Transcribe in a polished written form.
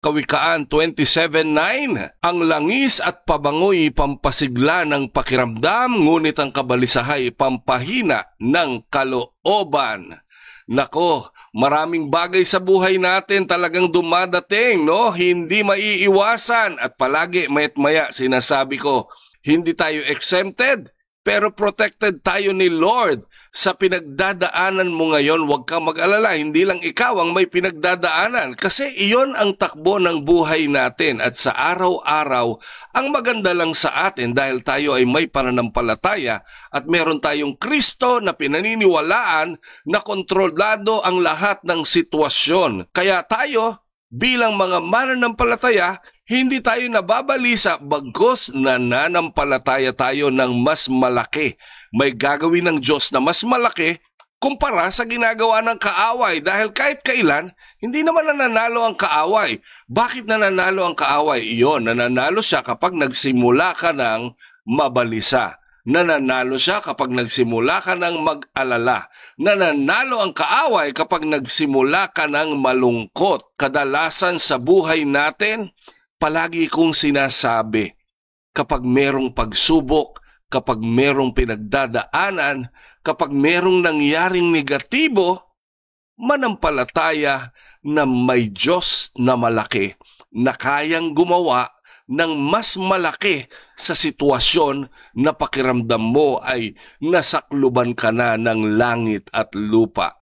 Kawikaan 27:9, ang langis at pabango'y pampasigla ng pakiramdam, ngunit ang kabalisahay pampahina ng kalooban. Nako, maraming bagay sa buhay natin talagang dumadating, no? Hindi maiiwasan at palagi mayat maya sinasabi ko, hindi tayo exempted, pero protected tayo ni Lord. Sa pinagdadaanan mo ngayon, huwag kang mag-alala. Hindi lang ikaw ang may pinagdadaanan. Kasi iyon ang takbo ng buhay natin. At sa araw-araw, ang maganda lang sa atin dahil tayo ay may pananampalataya at meron tayong Kristo na pinaniniwalaan na kontrolado ang lahat ng sitwasyon. Kaya tayo, bilang mga mananampalataya, hindi tayo nababalisa bagkus nananampalataya tayo ng mas malaki. May gagawin ng Diyos na mas malaki kumpara sa ginagawa ng kaaway dahil kahit kailan, hindi naman nananalo ang kaaway. Bakit nananalo ang kaaway? Iyon, nananalo siya kapag nagsimula ka ng mabalisa. Nananalo siya kapag nagsimula ka ng mag-alala. Nananalo ang kaaway kapag nagsimula ka ng malungkot. Kadalasan sa buhay natin, palagi kong sinasabi, kapag merong pagsubok, kapag merong pinagdadaanan, kapag merong nangyaring negatibo, manampalataya na may Diyos na malaki na kayang gumawa ng mas malaki sa sitwasyon na pakiramdam mo ay nasakluban ka na ng langit at lupa.